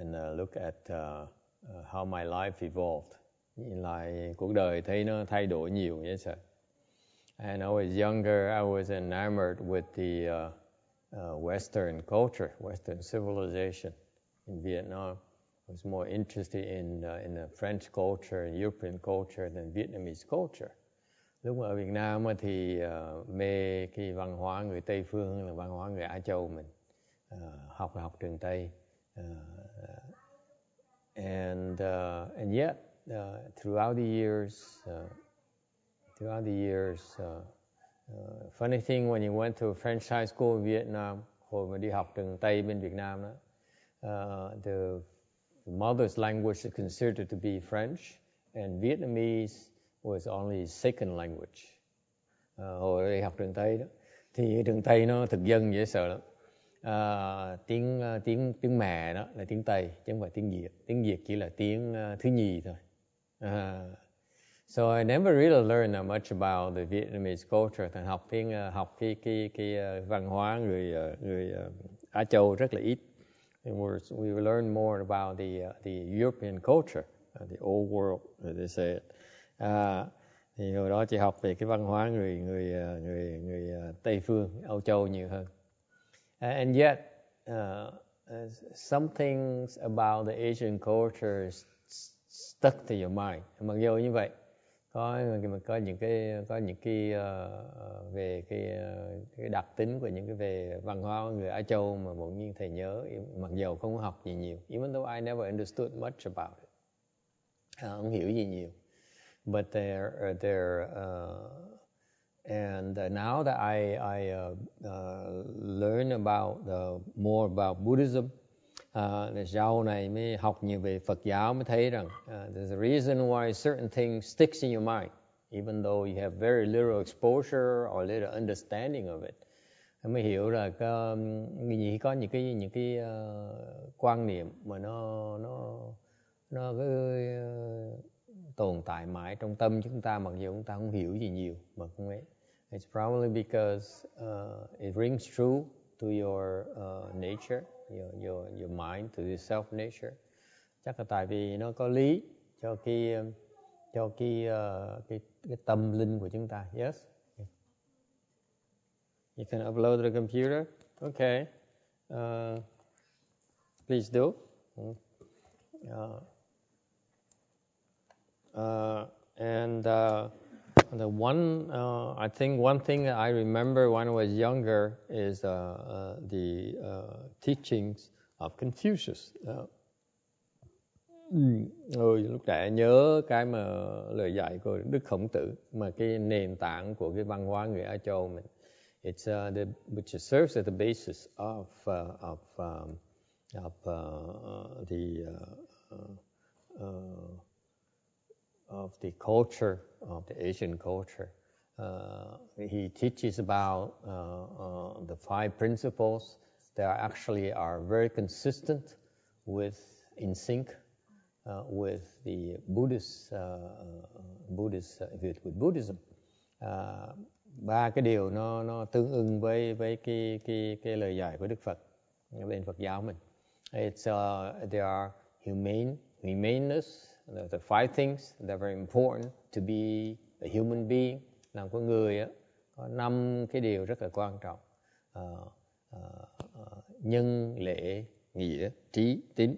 and look at how my life evolved. Nhìn lại cuộc đời thấy nó thay đổi nhiều vậy sao? And I was younger, I was enamored with the Western culture, Western civilization in Vietnam. I was more interested in the French culture, European culture than Vietnamese culture. Lúc ở Việt Nam thì mê cái văn hóa người Tây phương hơn là văn hóa người Á Châu mình. Học là học trường Tây. And yet, throughout the years, funny thing when you went to a French high school in Vietnam, hồi mà đi học trường Tây bên Việt Nam đó, the mother's language is considered to be French, and Vietnamese was only second language. Hồi đi học trường Tây đó, thì trường Tây nó thực dân dễ sợ lắm. Tiếng mẹ đó là tiếng Tây chứ không phải tiếng Việt. Tiếng Việt chỉ là tiếng thứ nhì thôi. So I never really learned that much about the Vietnamese culture. Thành học cái văn hóa người Á Châu rất là ít. And we learned more about the European culture, the old world, as they say it. Thì hồi đó chỉ học về cái văn hóa người Tây phương, Âu Châu nhiều hơn. And yet, some things about the Asian culture stuck to your mind. Mặc dù như vậy, có những cái về cái đặc tính của những cái về văn hóa người Á Châu mà bỗng nhiên thầy nhớ, mặc dù không có học gì nhiều. Even though I never understood much about it, không hiểu gì nhiều. But and now that I learn about more about Buddhism, sau này mới học nhiều về Phật giáo mới thấy rằng there's a reason why certain things sticks in your mind, even though you have very little exposure or little understanding of it. Mới hiểu là có những cái quan niệm mà nó cứ tồn tại mãi trong tâm chúng ta, mặc dù chúng ta không hiểu gì nhiều mà không ấy. It's probably because it rings true to your nature, your mind, to your self nature. Chắc là tại vì nó có lý cho cái tâm linh của chúng ta. Yes. You can upload to the computer. Okay. Please do. The one, I think one thing that I remember when I was younger is the teachings of Confucius. Lúc trẻ nhớ cái mà lời dạy của Đức Khổng Tử, mà cái nền tảng của cái văn hóa người Á Châu mình. It's which serves as the basis of the culture, of the Asian culture. He teaches about the five principles that are very consistent with, in sync with the Buddhist with Buddhism. Ba cái điều nó tương ưng với cái lời dạy của Đức Phật bên Phật giáo mình. There are humaneness. The five things that are very important to be a human being. Làm con người á, có 5 cái điều rất là quan trọng. Nhân, lễ, nghĩa, trí, tín.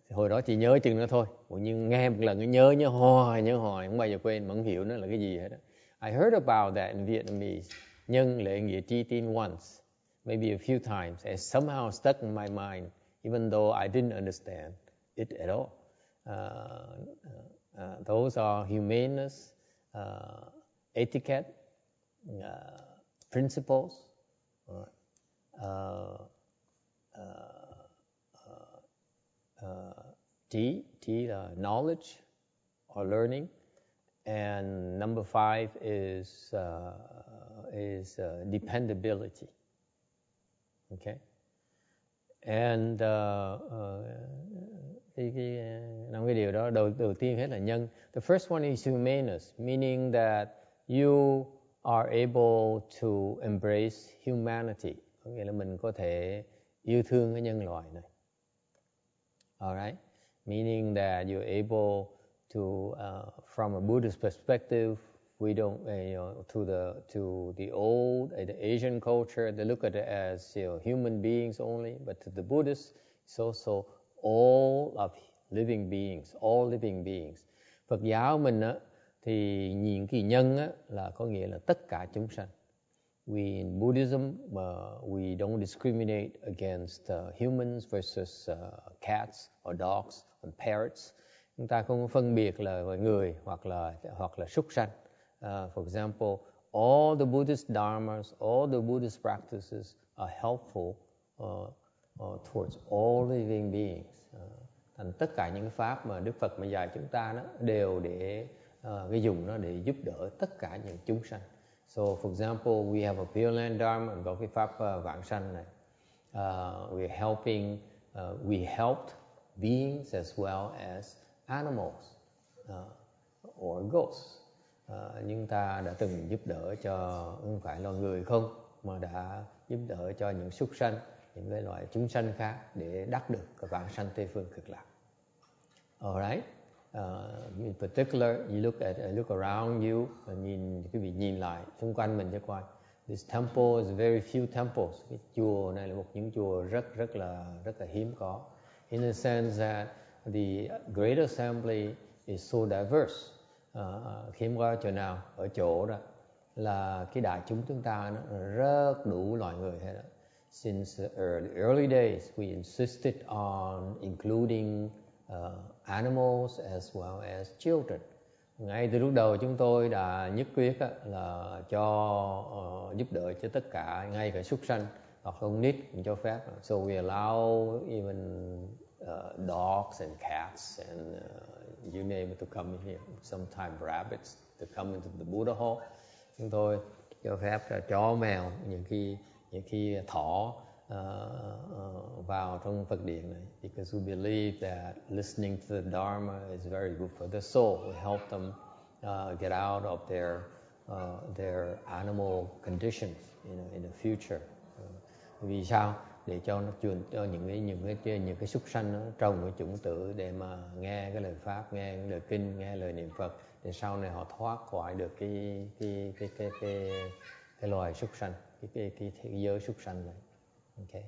Hồi đó chỉ nhớ chừng đó thôi. Nhưng nghe một lần nhớ hoài, không bao giờ quên, mà không hiểu nó là cái gì hết. I heard about that in Vietnamese. Nhân, lễ, nghĩa, trí, tín once, maybe a few times. It somehow stuck in my mind, even though I didn't understand it at all. Those are humaneness, etiquette, principles, trí là knowledge or learning, and number 5 is dependability. Okay, and năm cái điều đó đầu tiên hết là nhân. The first one is humaneness, meaning that you are able to embrace humanity. Có nghĩa là mình có thể yêu thương cái nhân loại này. all right? Meaning that you're able to, from a Buddhist perspective, we don't, to the old, the Asian culture, they look at it as human beings only, but to the Buddhists, it's also all of living beings, all living beings. Phật giáo mình á, thì nhìn cái nhân á, là có nghĩa là tất cả chúng sanh. In Buddhism, we don't discriminate against humans versus cats or dogs or parrots. Chúng ta không phân biệt là người hoặc là súc sanh. For example, all the Buddhist dharmas, all the Buddhist practices are helpful towards all living beings. Thành tất cả những pháp mà Đức Phật mà dạy chúng ta đó đều để dùng nó để giúp đỡ tất cả những chúng sanh. So, for example, we have a Pure Land Dharma, có cái pháp vãng sanh này. We helped beings as well as animals or ghosts. Nhưng ta đã từng giúp đỡ cho, không phải là người không, mà đã giúp đỡ cho những súc sanh, những cái loại chúng sanh khác để đắc được cái vãng sanh Tây Phương Cực Lạc. Alright. In particular, you look around you, quý vị nhìn lại xung quanh mình cho coi. This temple is very few temples. Cái chùa này là một những chùa rất là hiếm có. In the sense that the Great Assembly is so diverse. Hiếm có chỗ nào ở chỗ đó là cái đại chúng ta nó rất đủ loại người hết đó. Since the early days, we insisted on including animals as well as children. Ngay từ lúc đầu chúng tôi đã nhất quyết là cho giúp đỡ cho tất cả, ngay cả súc sanh hoặc con nít cũng cho phép. So we allow even dogs and cats and you name it to come in here. Sometimes rabbits to come into the Buddha hall. Chúng tôi cho phép chó mèo, những khi thỏ vào trong Phật điện này, because we believe that listening to the Dharma is very good for the soul. We help them get out of their animal conditions in the future. Vì sao? Để cho nó truyền cho những cái súc sanh nó trồng cái chủng tử để mà nghe cái lời pháp, nghe cái lời kinh, nghe lời niệm Phật, để sau này họ thoát khỏi được cái loài súc sanh, cái giới súc sanh này. Okay.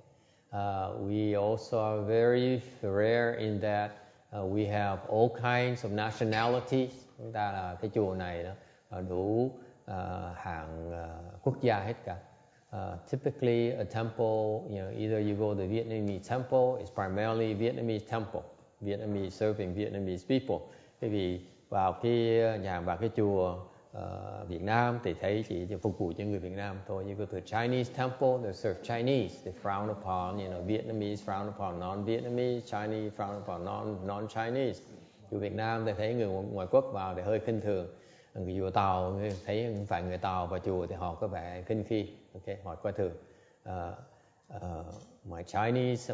We also are very rare in that we have all kinds of nationalities. Chúng ta là cái chùa này đó đủ hạng quốc gia hết cả. Typically a temple, either you go to the Vietnamese temple, it's primarily Vietnamese temple, Vietnamese serving Vietnamese people. Bởi vì vào cái chùa Việt Nam thì thấy chỉ phục vụ cho người Việt Nam thôi. You go to a Chinese temple, they serve Chinese. They frown upon, Vietnamese frown upon non-Vietnamese, Chinese frown upon non-Chinese. Chùa Việt Nam thì thấy người ngoại quốc vào thì hơi khinh thường. Người chùa Tàu thấy không phải người Tàu vào chùa thì họ có vẻ khinh khi, họ coi thường. My Chinese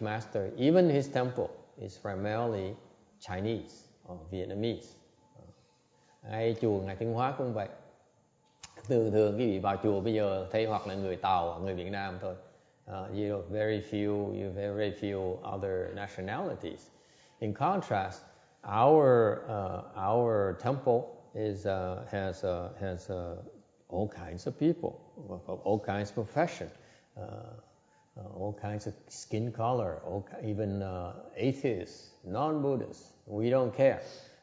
master, even his temple is primarily Chinese or Vietnamese. Ngay chùa Ngài Thanh Hóa cũng vậy. Thường quý vị vào chùa bây giờ thấy hoặc là người Tàu hoặc người Việt Nam thôi. You have very few other nationalities. In contrast, our temple has all kinds of people, of all kinds of profession, all kinds of skin color, even atheists, non-Buddhists. We don't care.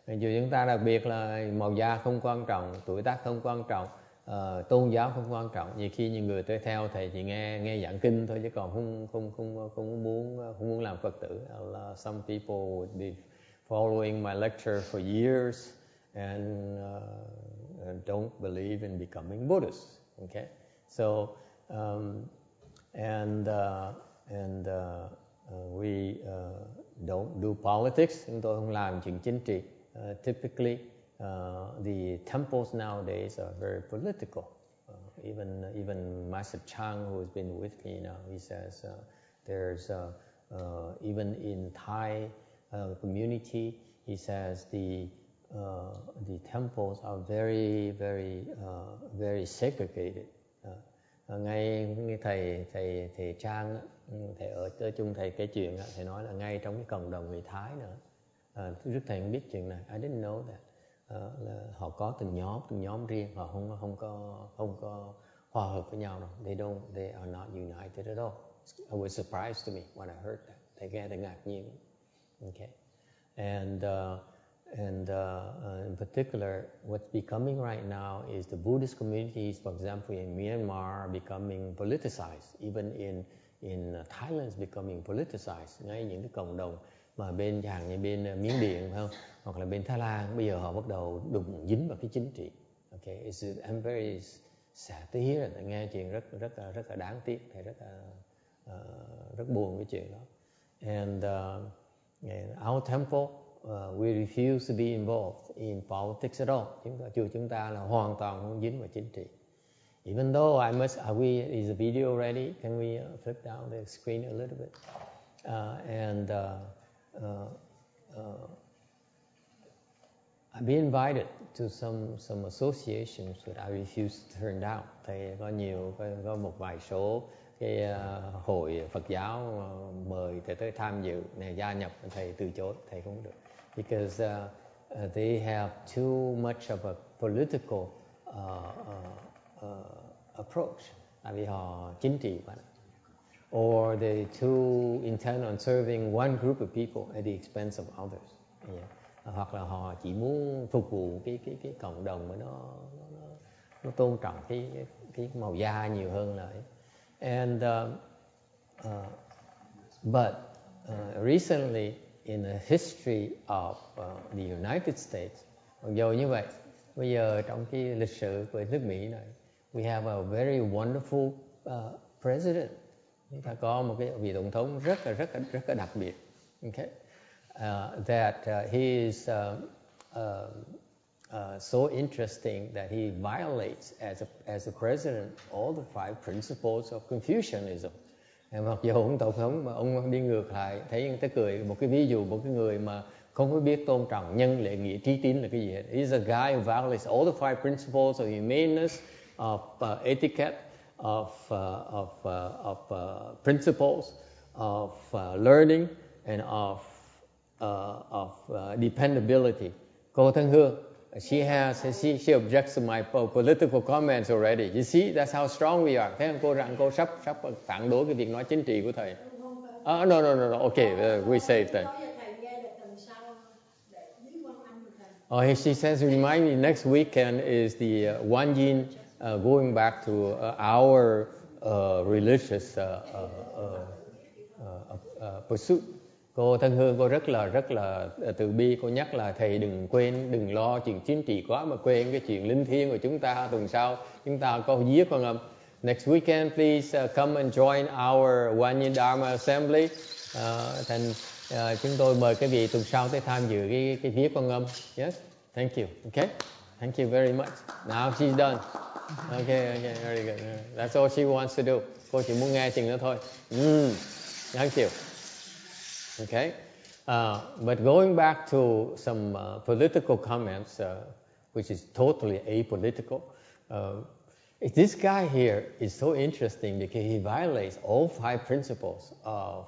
Chùa chúng ta đặc biệt là màu da không quan trọng, tuổi tác không quan trọng, tôn giáo không quan trọng. Nhiều khi những người tới theo thầy chỉ nghe giảng kinh thôi chứ còn không muốn làm Phật tử. Some people would be following my lecture for years and don't believe in becoming Buddhists. Okay, so we don't do politics. Chúng tôi không làm chuyện chính trị. Typically, the temples nowadays are very political. Even Master Chang, who has been with me now, he says there's even in Thai community, he says the temples are very segregated. ngay thầy Trang, thầy ở chung thầy kể chuyện, thầy nói là ngay trong cái cộng đồng người Thái nữa, trước thầy không biết chuyện này, I didn't know that, là họ có từng nhóm riêng, họ không có hòa hợp với nhau đâu, they are not united at all. It was surprised to me when I heard that. Thầy nghe thầy ngạc nhiên. Okay, and in particular, what's becoming right now is the Buddhist communities, for example, in Myanmar, are becoming politicized. Even in Thailand, is becoming politicized. Ngay những cái cộng đồng mà bên chẳng hạn như bên Miến Điện, phải không? Hoặc là bên Thái Lan, bây giờ họ bắt đầu dính vào cái chính trị. Okay, I'm very sad to hear it. Nghe chuyện rất là đáng tiếc, thầy rất buồn với chuyện đó. And our temple, we refuse to be involved in politics at all. Chùa chúng ta là hoàn toàn không dính vào chính trị. Even though is the video ready? Can we flip down the screen a little bit? I've been invited to some associations that I refused to turn down. Thầy có một vài số cái hội Phật giáo mời thầy tới tham dự, này gia nhập, thầy từ chối, thầy không được. Because they have too much of a political approach. Tại vì họ chính trị quá. Or they too intent on serving one group of people at the expense of others. Yeah. Hoặc là họ chỉ muốn phục vụ cái cộng đồng mà nó tôn trọng cái màu da nhiều hơn là ấy. And but recently in the history of the United States, mặc dù như vậy, bây giờ trong cái lịch sử của nước Mỹ này, we have a very wonderful president. Chúng ta có một cái vị tổng thống rất là đặc biệt. Okay. That he is so interesting that he violates as a president all the 5 principles of Confucianism. Mặc dù ông tổng thống mà ông đi ngược lại, thấy người ta cười một cái ví dụ, một cái người mà không có biết tôn trọng nhân lễ nghĩa trí tín là cái gì hết. He's a guy who violates all the 5 principles of humaneness, of etiquette, of principles, of learning, and of dependability. Cô Thân Hương, she objects to my political comments already. You see, that's how strong we are. Thấy không? Cô rằng cô sắp phản đối cái việc nói chính trị của thầy. No. Okay, we say that. She says, remind me, next weekend is the One Yin going back to our religious pursuit. Cô Thân Hương, cô rất là từ bi, cô nhắc là thầy đừng lo chuyện chính trị quá mà quên cái chuyện linh thiêng của chúng ta. Tuần sau chúng ta có vía con âm. Next weekend, please come and join our One Yin Dharma Assembly. Chúng tôi mời quý vị tuần sau tới tham dự cái vía con âm. Yes, thank you. Okay, thank you very much. Now she's done. Okay, very good. That's all she wants to do. Cô chỉ muốn nghe chừng nữa thôi. Thank you. Okay, but going back to some political comments, which is totally apolitical. This guy here is so interesting because he violates all 5 principles of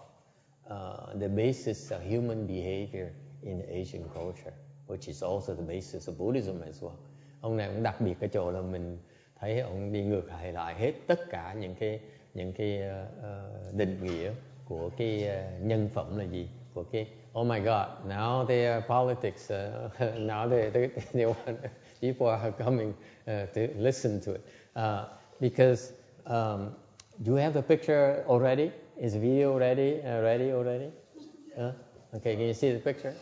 the basis of human behavior in Asian culture, which is also the basis of Buddhism as well. Ông này cũng đặc biệt cái chỗ là mình thấy ông đi ngược lại hết tất cả những cái định nghĩa của cái nhân phẩm là gì, của cái oh my God, now they are politics, now they want, people are coming to listen to it, because do you have the picture already? Is the video ready already? Okay, can you see the picture?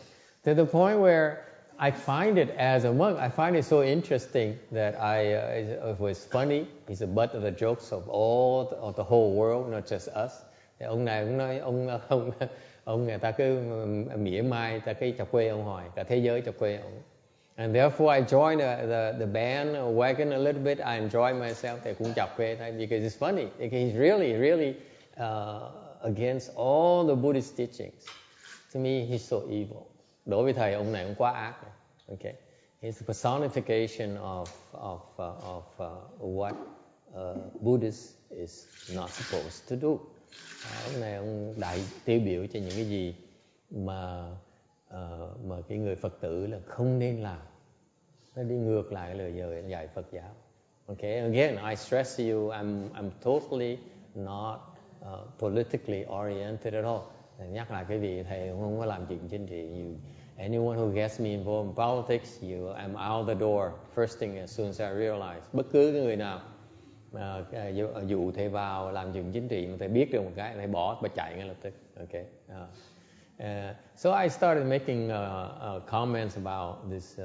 To the point where I find it as a monk, I find it so interesting that it was funny. It's the butt of the jokes of the whole world, not just us. Thì ông này cũng nói ông người ta cứ mỉa mai, ta cứ chọc quê ông hoài, cả thế giới chọc quê ông. And therefore I joined the bandwagon a little bit. I enjoy myself. Thì cũng chọc quê thôi, because it's funny. Because he's really against all the Buddhist teachings. To me, he's so evil. Đối với thầy, ông này cũng quá ác. Okay, he's the personification of what Buddhist is not supposed to do. Ông này ông đại tiêu biểu cho những cái gì mà cái người Phật tử là không nên làm. Nó đi ngược lại lời dạy Phật giáo. Okay, again, I stress to you, I'm totally not politically oriented at all. Nhắc lại cái vị thầy không có làm chuyện chính trị. Anyone who gets me involved in politics, I'm out the door first thing as soon as I realize. Bất cứ cái người nào mà dụ thầy vào làm chuyện chính trị mà thầy biết được một cái, thầy bỏ và chạy ngay lập tức. Okay. So I started making comments about this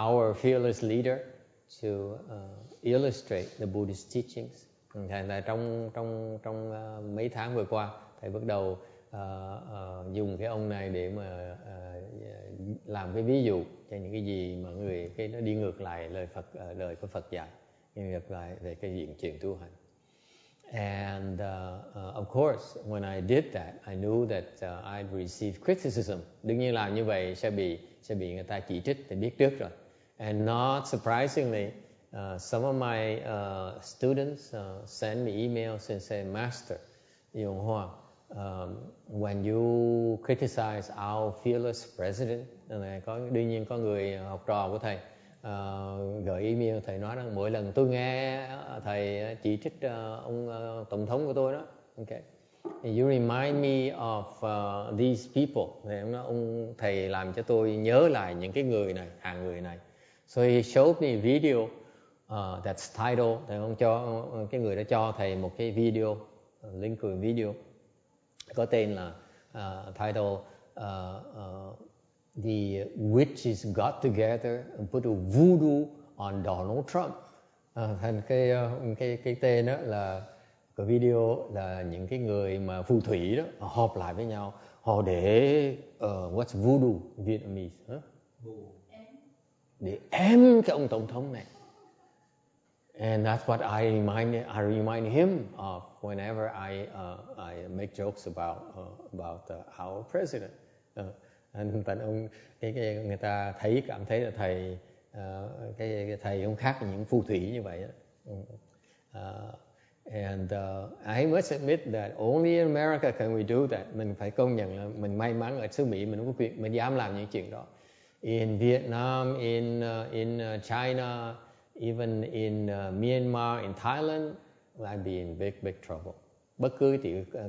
our fearless leader to illustrate the Buddhist teachings. Thành là trong mấy tháng vừa qua, thầy bắt đầu dùng cái ông này để mà làm cái ví dụ cho những cái gì mà nó đi ngược lại lời của Phật dạy, ngược lại về cái chuyện tu hành. And of course, when I did that, I knew that I'd receive criticism. Đương nhiên làm như vậy sẽ bị người ta chỉ trích, thì biết trước rồi. And not surprisingly, some of my students send me emails and say, Master, Yong Hoa, when you criticize our fearless president, đương nhiên có người học trò của thầy gửi email, thầy nói rằng mỗi lần tôi nghe thầy chỉ trích ông tổng thống của tôi đó, okay, you remind me of these people. Thầy làm cho tôi nhớ lại những cái người này, hàng người này. So he showed me a video that's titled, thầy ông cho cái người đã cho thầy một cái video, link của video có tên là title The Witches Got Together and Put a Voodoo on Donald Trump. Thành cái tên đó là cái video là những cái người mà phù thủy đó họp lại với nhau, họ để what's voodoo Vietnamese, để ém cái ông tổng thống này. And that's what I remind him of whenever I make jokes about our president. Người ta cảm thấy là thầy thầy ông khác những phù thủy như vậy đó. And I must admit that only in America can we do that. Mình phải công nhận là mình may mắn ở xứ Mỹ mình không có quyền, mình dám làm những chuyện đó. In Vietnam, in China, even in Myanmar, in Thailand, I'd be in big trouble. Bất cứ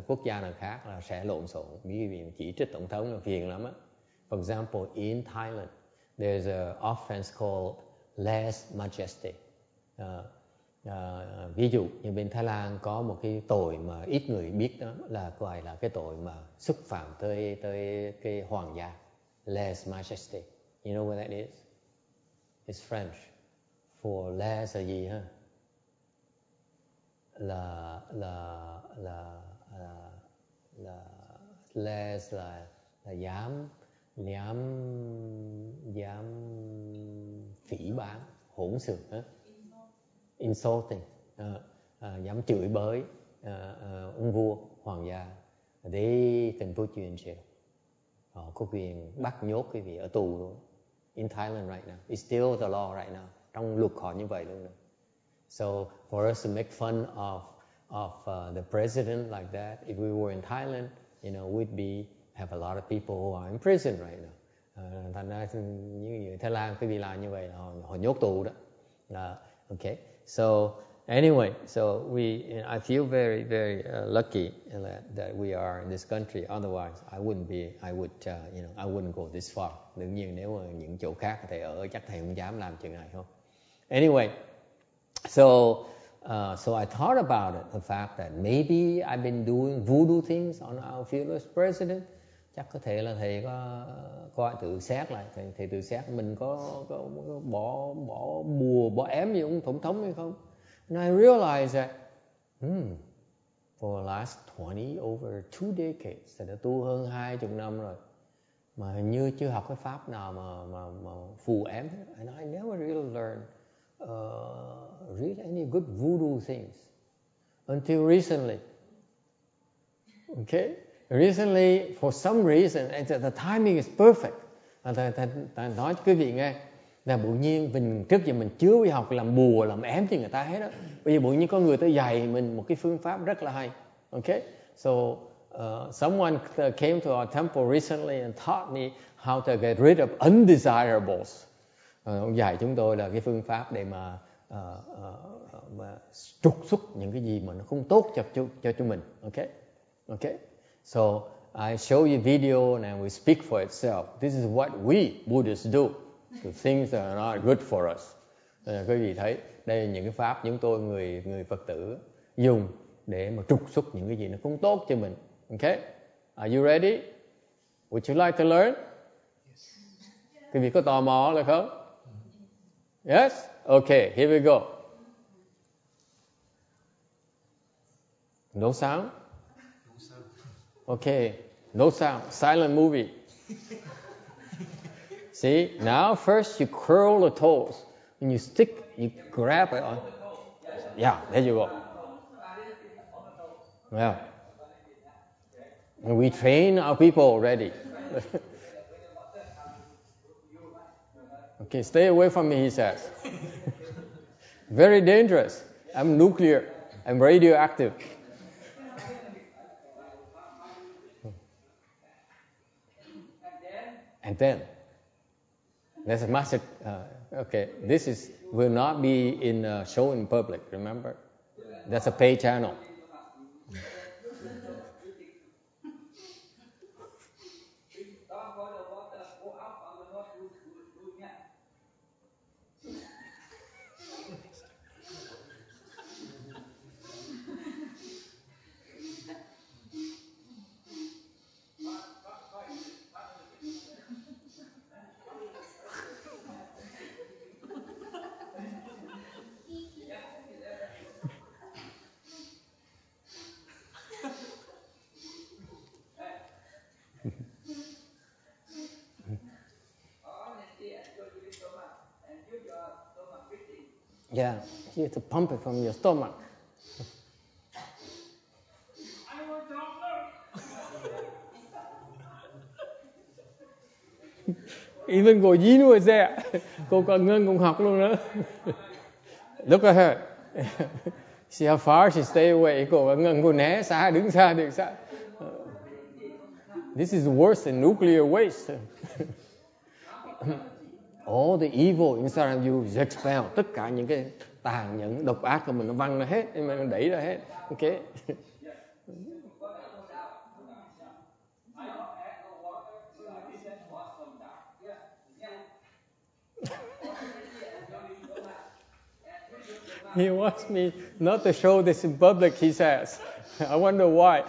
quốc gia nào khác là sẽ lộn xộn. Vì chỉ trích tổng thống là phiền lắm á. For example, in Thailand, there's an offense called lèse majesté. Ví dụ như bên Thái Lan có một cái tội mà ít người biết đó là gọi là cái tội mà xúc phạm tới cái hoàng gia, lèse majesté. You know what that is? It's French. For lèse là gì ha? Là lèse là dám phỉ báng, hỗn xược ha? Insulting, dám chửi bới ông vua, hoàng gia. They can put you in jail. Họ có quyền bắt nhốt quý vị ở tù luôn. In Thailand right now, it's still the law right now. Trong luật họ như vậy luôn đó. So for us to make fun of the president like that, if we were in Thailand, we'd have a lot of people who are in prison right now. Thành ra như Thái Lan quý vị làm như vậy họ nhốt tù đó. Okay. So anyway, I feel very, very lucky that we are in this country. Otherwise, I wouldn't go this far. Đương nhiên nếu mà những chỗ khác thầy ở chắc thầy không dám làm chuyện này không. Anyway, so I thought about it, the fact that maybe I've been doing voodoo things on our fearless president. Chắc có thể là thầy có tự xét lại, thầy tự xét mình có bỏ bùa, bỏ ém gì ông tổng thống hay không? And I realized that for the last over 2 decades, thầy đã tu hơn 20 năm rồi, mà hình như chưa học cái pháp nào mà phù ém. And I never really learned any good voodoo things until recently. Okay? Recently, for some reason, and the timing is perfect. Thầy nói cho quý vị nghe, Là tự nhiên mình trước giờ mình chưa đi học làm bùa làm ém cho người ta hết đó. Bây giờ tự nhiên có người tới dạy mình một cái phương pháp rất là hay. Okay, so someone came to our temple recently and taught me how to get rid of undesirables. Ông dạy chúng tôi là cái phương pháp để mà trục xuất những cái gì mà nó không tốt cho chúng mình. Okay, okay. So I show you video and we speak for itself. This is what we Buddhists do to things that are not good for us. Quý vị thấy đây là những cái pháp chúng tôi người Phật tử dùng để mà trục xuất những cái gì nó không tốt cho mình. Okay, are you ready? Would you like to learn? Quý vị có tò mò là không? Yes? Okay, here we go. No sound? Okay, no sound. Silent movie. See, now first you curl the toes. When you stick, you grab it on. Yeah, there you go. Yeah. And we train our people already. Okay, stay away from me, he says. Very dangerous. I'm nuclear. I'm radioactive. And then, there's a message. Okay, this will not be in show in public, remember? That's a pay channel. Yeah, you have to pump it from your stomach. Even cô Dí was there. Cô còn Ngân cũng học luôn nữa. Look at her. See how far she stay away. Cô Ngân cô né xa, đứng xa. This is worse than nuclear waste. All the evil inside of you is expelled. Tất cả những cái tàn nhẫn, độc ác của mình nó văng ra hết, mình đẩy ra hết. Okay. He wants me not to show this in public, he says. I wonder why.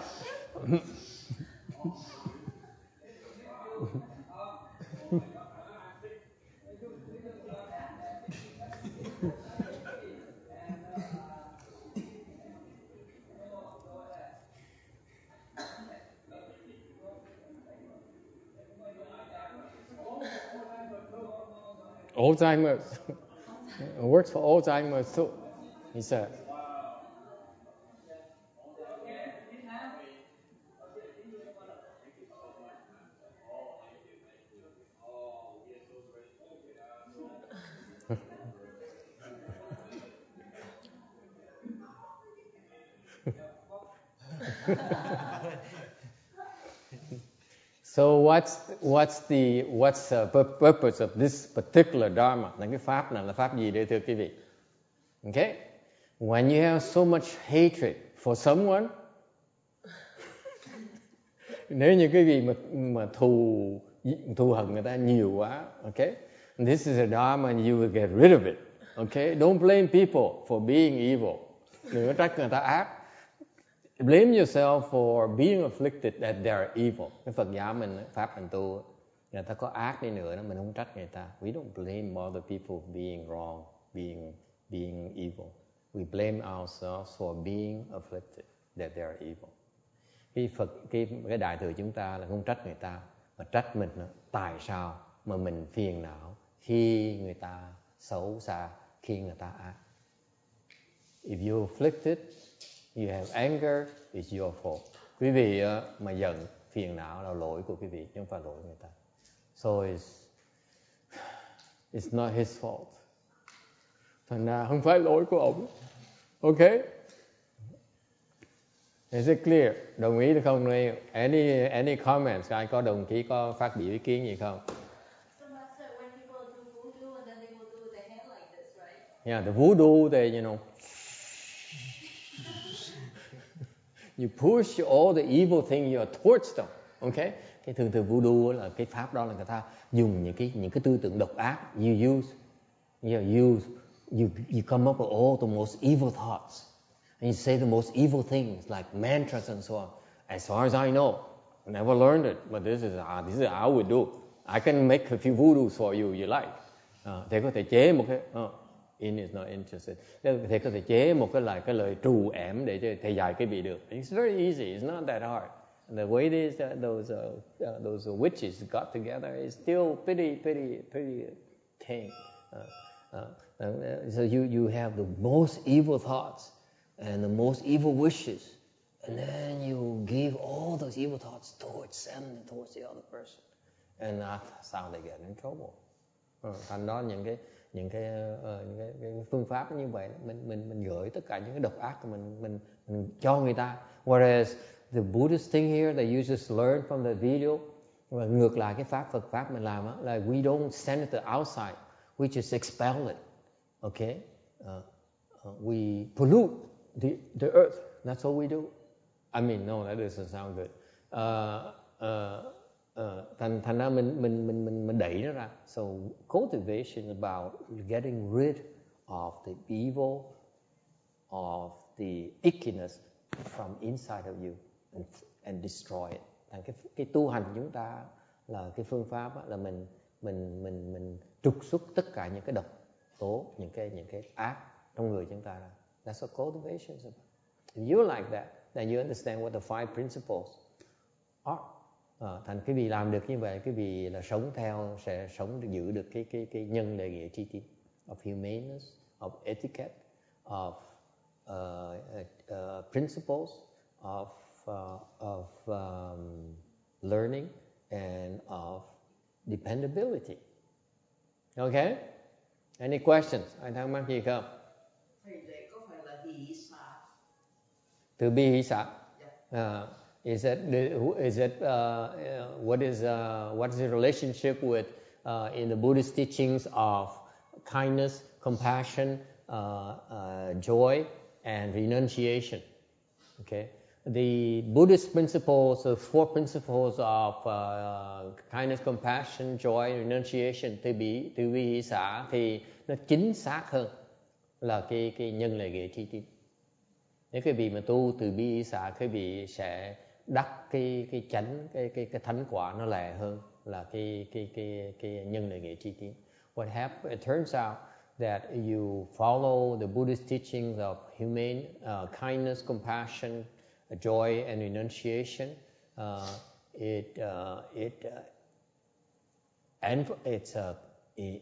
Alzheimer's. It works for Alzheimer's too, he said. So what's the purpose of this particular dharma? Là cái pháp này là pháp gì đây thưa quý vị? Okay? When you have so much hatred for someone, nếu như cái gì mà thù hận người ta nhiều quá, okay? This is a dharma and you will get rid of it. Okay? Don't blame people for being evil. Đừng có trách người ta ác. Blame yourself for being afflicted that they are evil. Cái Phật giáo mình, pháp mình tu, người ta có ác đi nữa, mình không trách người ta. We don't blame other people being wrong, being evil. We blame ourselves for being afflicted that they are evil. Cái đại thừa chúng ta là không trách người ta, mà trách mình nữa. Tại sao mà mình phiền não khi người ta xấu xa, khi người ta ác? If you're afflicted, you have anger, it's your fault. Quý vị mà giận, phiền não là lỗi của quý vị, chứ không phải lỗi người ta. So It's not his fault. Thành ra không phải lỗi của ông. Okay? Is it clear? Đồng ý được không? Any comments? Ai có đồng chí có phát biểu ý kiến gì không? So Master, when people do voodoo and then they will do the hand like this, right? Yeah, the voodoo, you push all the evil thing towards them. Okay? Cái thường voodoo là cái pháp đó là người ta dùng những cái tư tưởng độc ác. You come up with all the most evil thoughts. And you say the most evil things like mantras and so on. As far as I know, I never learned it, but this is how we do. I can make a few voodoos for you like. Thầy có thể chế một cái In is not interested. Thầy có thể chế một cái lời trù ẻm để cho thầy dạy cái vị được. It's very easy. It's not that hard. And the way those witches got together is still pretty tame. So you have the most evil thoughts and the most evil wishes, and then you give all those evil thoughts towards them and towards the other person, and that's how they get in trouble. Thành đó những cái phương pháp như vậy, mình gửi tất cả những cái độc ác của mình cho người ta. Whereas the Buddhist thing here, they you just learn from the video. Và ngược lại cái Phật pháp mình làm á, là we don't send it to outside, we just expel it. Okay, we pollute the earth. That's what we do. I mean, no, that doesn't sound good. Thành ra mình đẩy nó ra. So cultivation is about getting rid of the evil, of the ickiness from inside of you and destroy it. Thành cái tu hành của chúng ta là cái phương pháp là mình trục xuất tất cả những cái độc tố, những cái ác trong người chúng ta ra. That's what cultivation is about. If you're like that, then you understand what the five principles are. Thành cái vị làm được như vậy, cái vị là sẽ giữ được cái nhân lễ nghĩa tri tín, of humaneness, of etiquette, of principles, of learning and of dependability. Okay? Any questions? Ai thắc mắc gì không? Thầy lễ có phải là hỷ xả? Từ bi hỷ xả. What is the relationship with in the Buddhist teachings of kindness, compassion, joy, and renunciation? Okay, the Buddhist principles, the four principles of kindness, compassion, joy, renunciation, từ bi hỷ xả thì nó chính xác hơn là cái nhân lễ nghĩa tri tín. Nếu cái vị mà tu từ bi hỷ xả, cái vị sẽ đắc cái chánh, cái thánh quả nó lẹ hơn là cái nhân lễ nghĩa tri tín. What happens? It turns out that you follow the Buddhist teachings of humane kindness, compassion, joy, and renunciation. It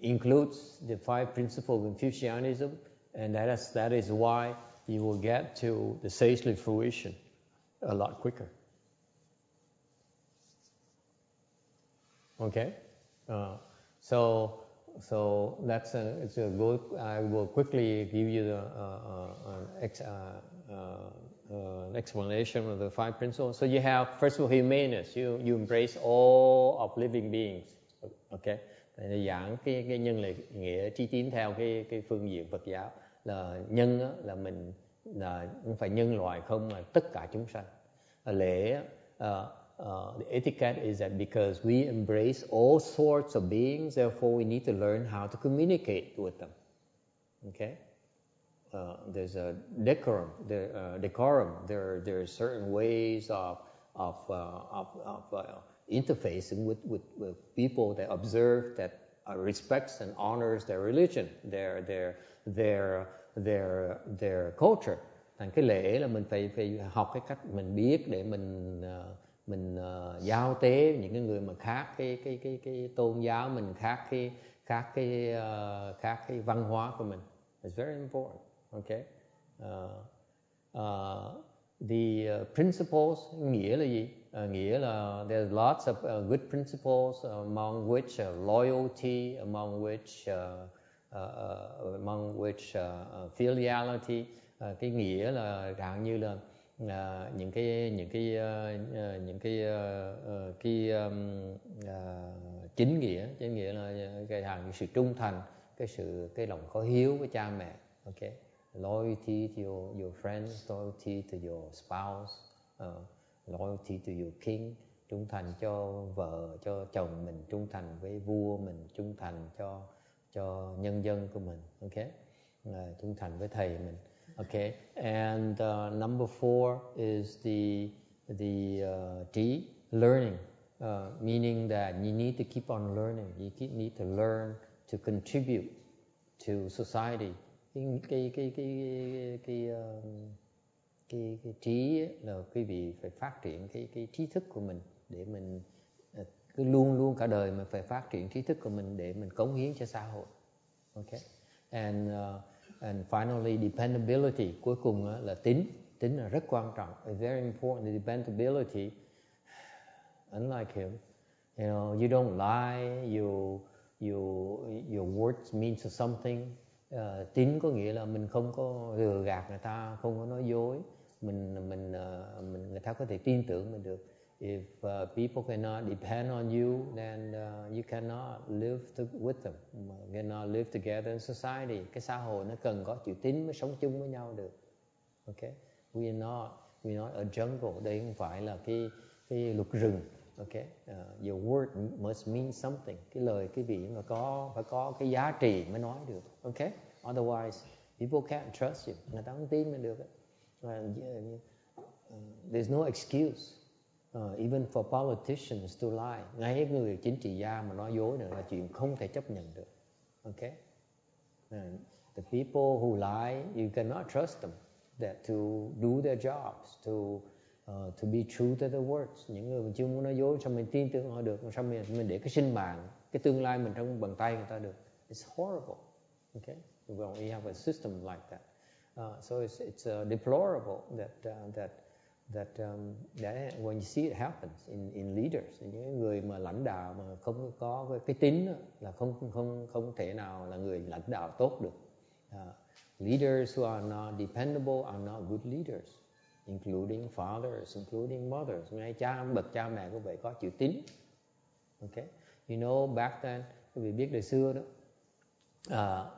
includes the five principles of Confucianism, and that is why you will get to the sagely fruition a lot quicker. Okay, so that's it's a good. I will quickly give you the explanation of the five principles. So you have, first of all, humaneness. You embrace all of living beings. Okay, để giảng cái nhân lễ nghĩa tri tín theo cái phương diện Phật giáo là nhân á, là mình là không phải nhân loại không, mà tất cả chúng sanh. Lễ the etiquette is that because we embrace all sorts of beings, therefore we need to learn how to communicate with them. Okay, there's a decorum. There are certain ways of interfacing with people that observe, that respects and honors their religion, their culture. Thành cái lễ là mình phải học cái cách mình biết để mình giao tế những cái người mà khác cái tôn giáo mình, khác cái văn hóa của mình. It's very important. Okay. The principles nghĩa là gì? nghĩa là there's lots of good principles, among which loyalty, among which filiality. Cái nghĩa là dạng như là những cái chính nghĩa là cái hàng sự trung thành, cái lòng có hiếu với cha mẹ. Okay, loyalty to your friends, loyalty to your spouse, loyalty to your king, trung thành cho vợ, cho chồng mình, trung thành với vua mình, trung thành cho nhân dân của mình. Okay, trung thành với thầy mình. Okay, and number 4 is the T, learning, meaning that you need to keep on learning. You need to learn to contribute to society. Cái trí là quý vị phải phát triển cái trí thức của mình để mình cứ luôn cả đời mình phải phát triển trí thức của mình để mình cống hiến cho xã hội. Okay, and finally dependability, cuối cùng là tính là rất quan trọng. It's very important. Dependability, unlike him, you know, you don't lie, your words means something. Tín có nghĩa là mình không có lừa gạt người ta, không có nói dối, người ta có thể tin tưởng mình được. If people cannot depend on you, then you cannot live with them, cannot live together in society. Cái xã hội nó cần có chữ tín mới sống chung với nhau được. Okay, we are not a jungle. Đây không phải là cái luật rừng. Okay, your word must mean something. Cái lời quý vị mà phải có cái giá trị mới nói được. Okay, otherwise people can't trust you. Người ta không tin mình được. There's no excuse, even for politicians to lie. Ngay người chính trị gia mà nói dối nữa là chuyện không thể chấp nhận được. Okay, the people who lie, you cannot trust them that to do their jobs, to be true to their words. Những người mà chưa muốn nói dối, sao mình tin tưởng họ được? Sao mình để cái sinh mạng, cái tương lai mình trong bàn tay người ta được? It's horrible. Okay, we have a system like that. So it's deplorable that when you see it happens in leaders, những người mà lãnh đạo mà không có cái tín là không thể nào là người lãnh đạo tốt được. Leaders who are not dependable are not good leaders, including fathers, including mothers. Ngay bậc cha mẹ cũng vậy, có chữ tín. Okay, you know back then, quý vị biết đời xưa đó,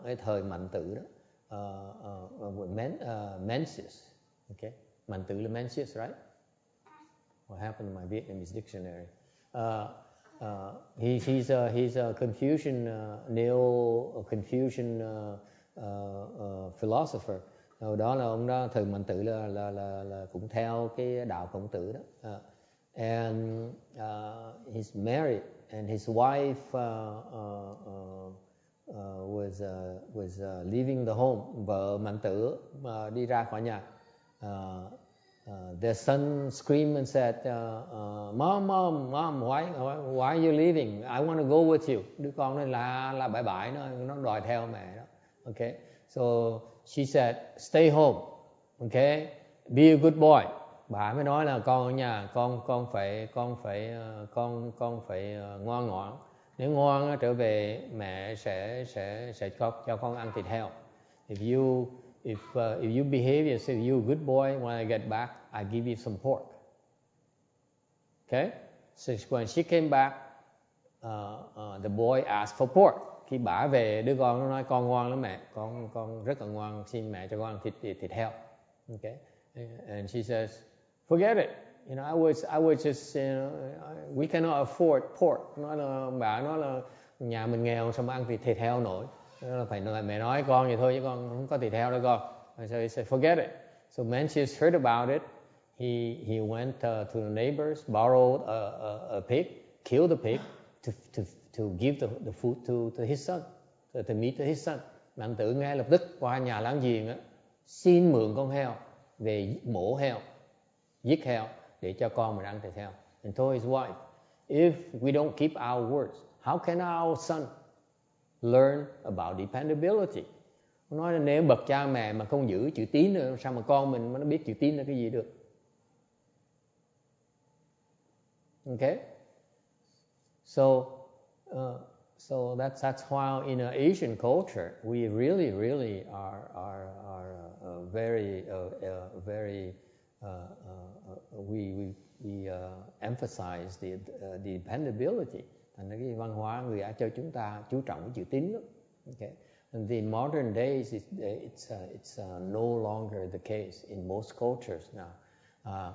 cái thời Mạnh Tử đó, Mencius. Okay, Mạnh Tử là Mencius, right? What happened to my Vietnamese dictionary? He's a Confucian, neo-Confucian philosopher. Hồi đó là ông đó, thời Mạnh Tử là cũng theo cái đạo Khổng Tử đó. And he's married, and his wife was leaving the home. Vợ Mạnh Tử đi ra khỏi nhà. Their son screamed and said, Mom, why are you leaving? I want to go with you. Đứa con nó la bãi nó đòi theo mẹ đó. Okay, so she said, stay home. Okay, be a good boy. Bà mới nói là con ở nhà, con phải ngoan ngoãn. Nếu ngoan trở về mẹ sẽ cho con ăn thịt heo. If you behave yourself, you're a good boy. When I get back, I give you some pork. Okay? So when she came back, the boy asked for pork. Khi bả về, đứa con nó nói con ngoan lắm mẹ, con rất là ngoan, xin mẹ cho con ăn thịt heo. Okay? And she says, forget it. You know, I was just, we cannot afford pork. Bà nói là nhà mình nghèo sao mà ăn thịt heo nổi. Phải mẹ nói con vậy thôi chứ con không có thịt heo đâu con. So he said, forget it. So Mencius heard about it. He went to the neighbors, borrowed a pig, killed the pig to give the food to his son, the meat to his son. Mạnh Tử ngay lập tức qua nhà láng giềng xin mượn con heo về mổ heo, giết heo để cho con mình ăn thịt heo. And told his wife, if we don't keep our words, how can our son learn about dependability? Nói là nếu bậc cha mẹ mà không giữ chữ tín nữa, sao mà con mình nó biết chữ tín là cái gì được? Okay, so that's why in an Asian culture we really are very we emphasize the dependability. Thành ra cái văn hóa người Á Châu chúng ta chú trọng cái chữ tín lắm. Okay, and the modern days it's no longer the case in most cultures now.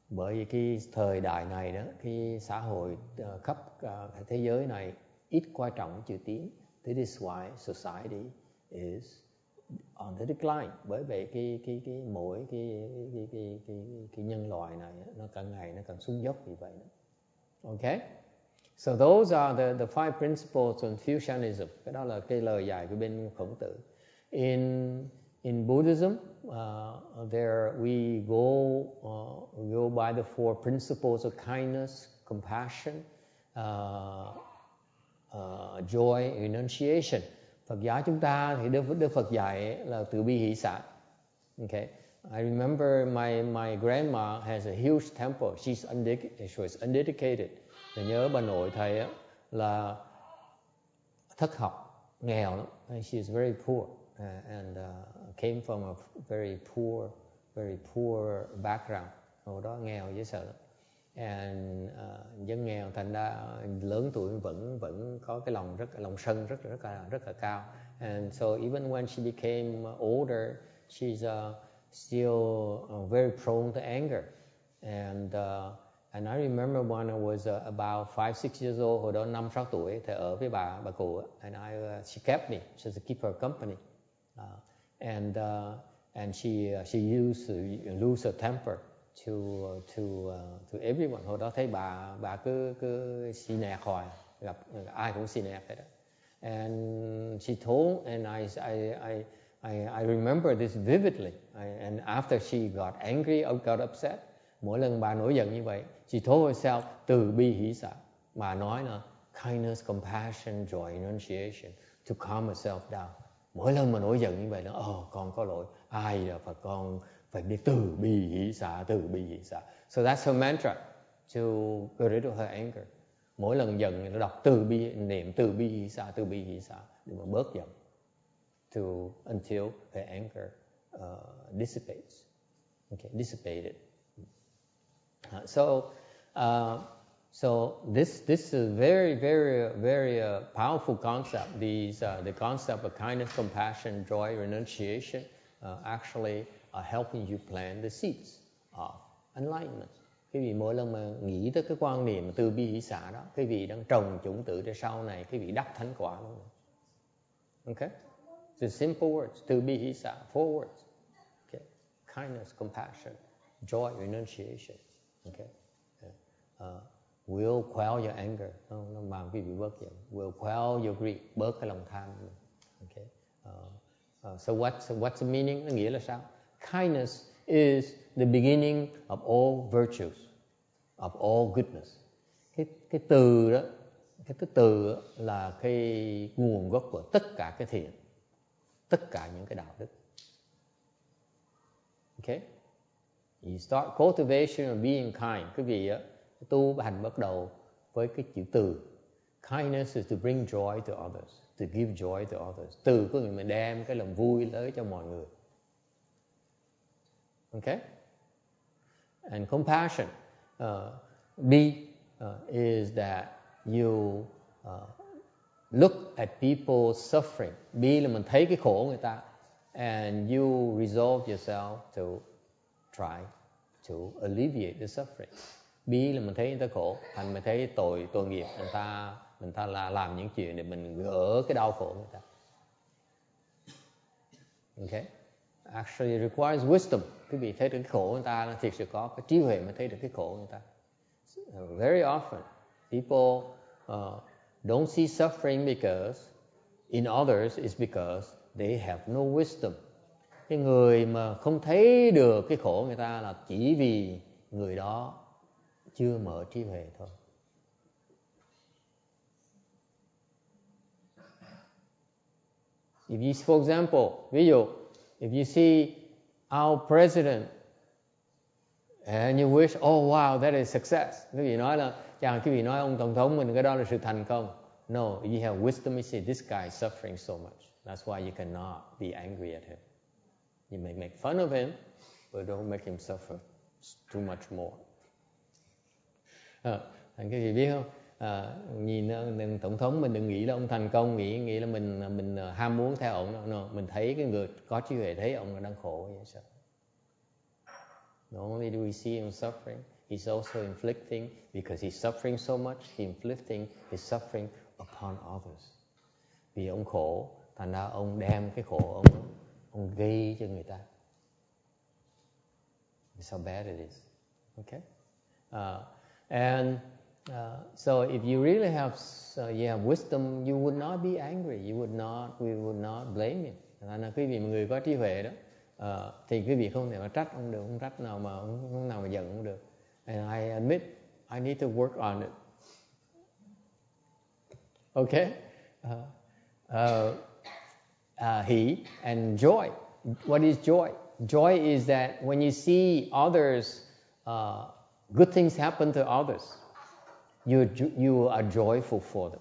Bởi vì cái thời đại này đó, cái xã hội khắp thế giới này ít quan trọng chữ tín. This is why society is on the decline. Bởi vậy mỗi cái nhân loại này nó càng ngày nó càng xuống dốc như vậy. Okay, so those are the five principles on Confucianism. Cái đó là cái lời dạy của bên Khổng Tử. In Buddhism, there we go by the four principles of kindness, compassion, joy, renunciation. Phật giáo chúng ta thì Đức Phật dạy là từ bi hỷ xả. Okay, I remember my grandma has a huge temple. She was undecorated. Tôi nhớ bà nội thầy là thất học, nghèo lắm. She is very poor. And came from a very poor background. Hồi đó nghèo dễ sợ lắm. And dân nghèo thành ra lớn tuổi vẫn có cái lòng sân rất là cao. And so even when she became older, she's still very prone to anger. And I remember when I was about 5-6 years old, hồi đó 5-6 tuổi, thầy ở với bà cụ, and she kept me just to keep her company. And she used to lose her temper to everyone. Hồi đó thấy bà cứ xì nẹt hoài, gặp ai cũng xì nẹt hết đó. And she told, and I remember this vividly. And after she got angry or got upset, mỗi lần bà nổi giận như vậy, she told herself từ bi hỷ xả. Bà nói là kindness, compassion, joy, renunciation to calm herself down. Mỗi lần mà nổi giận như vậy là con có lỗi, ai là Phật con phải biết từ bi hỷ xả, từ bi hỷ xả. So that's her mantra to get rid of her anger. Mỗi lần giận nó đọc niệm từ bi hỷ xả để mà bớt giận. Until her anger dissipates. Okay, dissipated. So this is a very powerful concept. The concept of kindness, compassion, joy, renunciation actually are helping you plant the seeds of enlightenment. Quý vị mỗi lần mà nghĩ tới cái quan niệm từ bi hỷ xả đó, quý vị đang trồng chủng tử để sau này quý vị đắc thánh quả luôn. Okay? The simple words, từ bi hỷ xả, 4 words. Okay? Kindness, compassion, joy, renunciation. Okay? Will quell your anger. Nó làm quý vị bớt giận. Will quell your greed. Bớt cái lòng tham. Okay. So what's the meaning? Nó nghĩa là sao? Kindness is the beginning of all virtues, of all goodness. Cái từ đó, cái từ đó là cái nguồn gốc của tất cả cái thiện, tất cả những cái đạo đức. Okay. You start cultivation of being kind. Quý vị á, tu hành bắt đầu với cái chữ từ. Kindness is to bring joy to others, to give joy to others. Từ có nghĩa là đem cái lòng vui tới cho mọi người. Okay? And compassion, is that you look at people suffering. Be là mình thấy cái khổ người ta, and you resolve yourself to try to alleviate the suffering. Bi là mình thấy người ta khổ, thành mình thấy tội nghiệp mình ta là làm những chuyện để mình gỡ cái đau khổ người ta. Okay? Actually requires wisdom. Quý vị thấy được cái khổ người ta là thiệt sự có cái trí huệ mới thấy được cái khổ người ta. Very often people don't see suffering because in others is because they have no wisdom. Cái người mà không thấy được cái khổ người ta là chỉ vì người đó chưa mở trí huệ thôi. If you, for example, ví dụ, if you see our president and you wish, oh wow, that is success. Quý vị nói là Chàng quý vị nói ông tổng thống mình cái đó là sự thành công. No, you have wisdom. You say this guy is suffering so much. That's why you cannot be angry at him. You may make fun of him, but don't make him suffer too much more. Anh quý vị biết không? Nhìn tổng thống mình đừng nghĩ là ông thành công, nghĩ là mình ham muốn theo ông. No, mình thấy cái người có trí huệ thấy ông đang khổ vậy sao? Not only do we see him suffering, he's also inflicting, because he's suffering so much, he's inflicting his suffering upon others. Vì ông khổ, thành ra ông đem cái khổ ông gây cho người ta. That's how bad it is. Okay? So if you really have wisdom, you would not be angry. We would not blame him. Thành ra quý vị mà người có trí huệ đó, thì quý vị không thể mà trách ông được, không trách nào mà không nào mà giận ông được. And I admit I need to work on it. Okay? Hỷ and joy. What is joy? Joy is that when you see others, good things happen to others, you are joyful for them.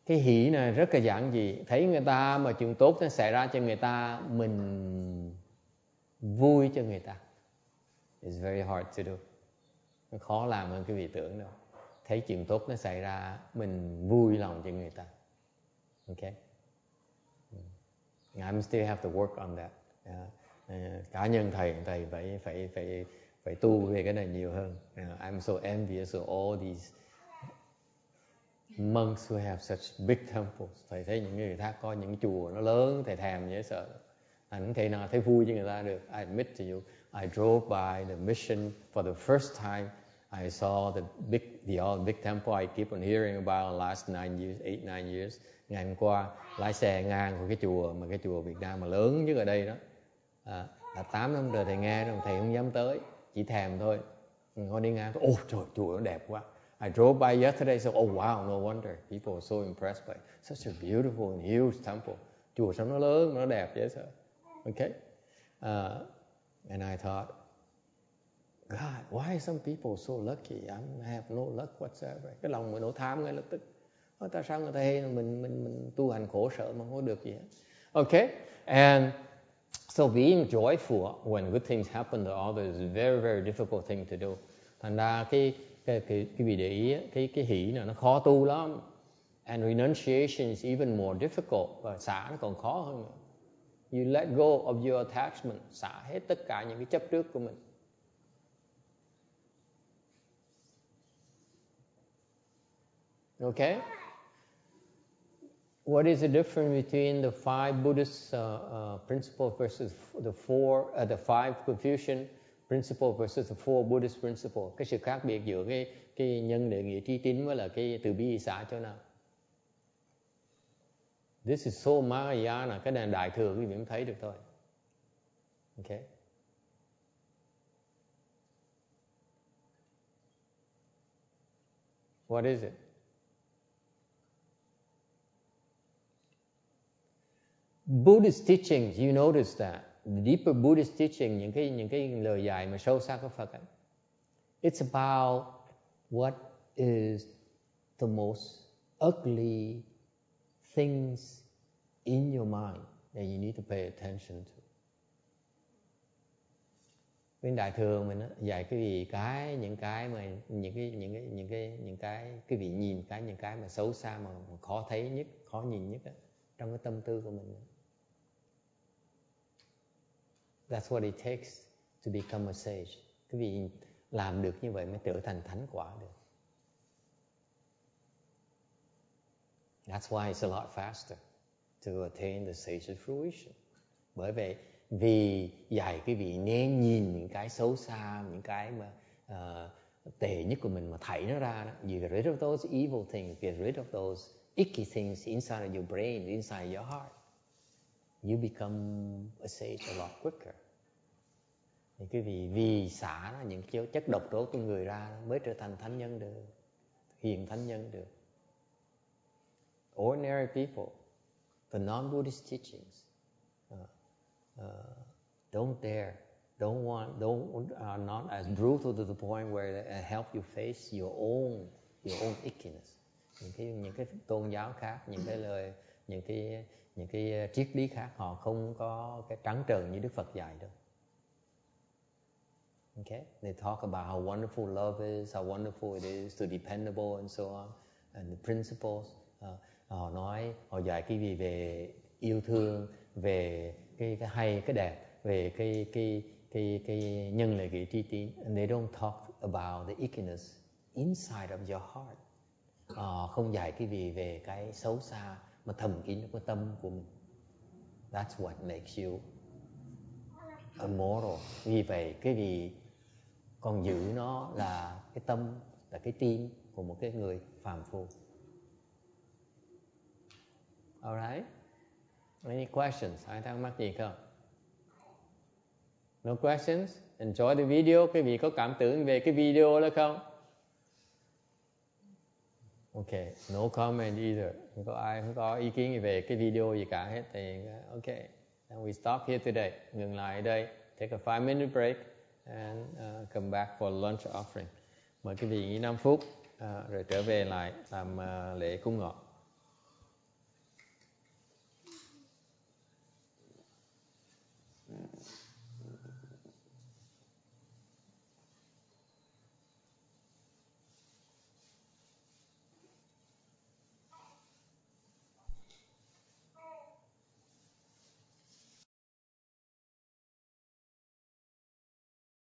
Cái hỷ này rất là giản dị. Thấy người ta mà chuyện tốt nó xảy ra cho người ta, mình vui cho người ta. It's very hard to do. Nó khó làm hơn cái vị tưởng đâu. Thấy chuyện tốt nó xảy ra, mình vui lòng cho người ta. Okay? I still have to work on that. Cá nhân thầy phải tu về cái này nhiều hơn. I'm so envious of all these monks who have such big temples. Thầy thấy những người khác có những chùa nó lớn, thầy thèm dễ sợ. Anh không thể nào thấy vui cho người ta được. I admit to you, I drove by the mission for the first time. I saw the big temple I keep on hearing about the last 8-9 years. Ngày hôm qua lái xe ngang qua cái chùa Việt Nam mà lớn nhất ở đây đó. Là 8 năm rồi thầy nghe rồi, thầy không dám tới, chỉ thèm thôi. Con đi ngang, trời, chùa nó đẹp quá. I drove by yesterday, so wow, no wonder people were so impressed by such a beautiful and huge temple. Chùa sao nó lớn, nó đẹp vậy sao? Okay, and I thought, God, why are some people so lucky? I have no luck whatsoever. Cái lòng mình nổi tham ngay lập tức. Tại sao người ta hay mình tu hành khổ sở mà không có được gì hết? Okay, and so being joyful when good things happen to others is a very, very difficult thing to do. Thành ra cái vị để ý, cái hỷ này nó khó tu lắm. And renunciation is even more difficult. Và xả nó còn khó hơn nữa. You let go of your attachment. Xả hết tất cả những cái chấp trước của mình. Okay? What is the difference between the 5 Buddhist principles versus the 5 Confucian principles versus the 4 Buddhist principles? Cái sự khác biệt giữa cái nhân đệ nghĩa trí tín với là cái từ bi xả chỗ nào? This is so Mahayana, cái này đại thừa quý vị mới thấy được thôi. Okay? What is it? Buddhist teachings, you notice that the deeper Buddhist teaching, những cái lời dạy mà sâu sắc của Phật ấy, it's about what is the most ugly things in your mind that you need to pay attention to. Bên đại thừa mình dạy cái gì những cái quý vị nhìn những cái mà xấu xa mà khó thấy nhất, khó nhìn nhất đó, trong cái tâm tư của mình. That's what it takes to become a sage. Quý vị làm được như vậy mới trở thành thánh quả được. That's why it's a lot faster to attain the sage's fruition. Bởi vậy vì dạy quý vị nên nhìn những cái xấu xa, những cái mà tệ nhất của mình mà thảy nó ra đó. You get rid of those evil things, get rid of those icky things inside of your brain, inside your heart. You become a sage a lot quicker. Thì quý vị vì xả nó, những cái chất độc tố trong người ra mới trở thành thánh nhân được, hiền thánh nhân được. Ordinary people, the non-Buddhist teachings, don't dare are not as brutal to the point where they help you face your own ickiness. Những cái tôn giáo khác, những cái triết lý khác, họ không có cái trắng trợn như Đức Phật dạy đâu. Okay? They talk about how wonderful love is, how wonderful it is to be dependable and so on, and the principles. Họ nói, họ dạy cái gì về yêu thương, về cái hay, cái đẹp, về cái nhân lệ kỷ tri tín. And they don't talk about the ickiness inside of your heart. Không dạy cái gì về cái xấu xa mà thầm kín trong cái tâm của mình. That's what makes you immoral. Vì vậy cái gì còn giữ nó là cái tâm, là cái tim của một cái người phàm phu. Alright? Any questions? Ai thắc mắc gì không? No questions? Enjoy the video. Quý vị có cảm tưởng về cái video đó không? Okay, no comment either. Không có ai không có ý kiến gì về cái video gì cả hết. Thì okay, and we stop here today. Ngừng lại ở đây. Take a 5-minute break and come back for lunch offering. Mời quý vị nghỉ 5 phút rồi trở về lại làm lễ cúng ngọ.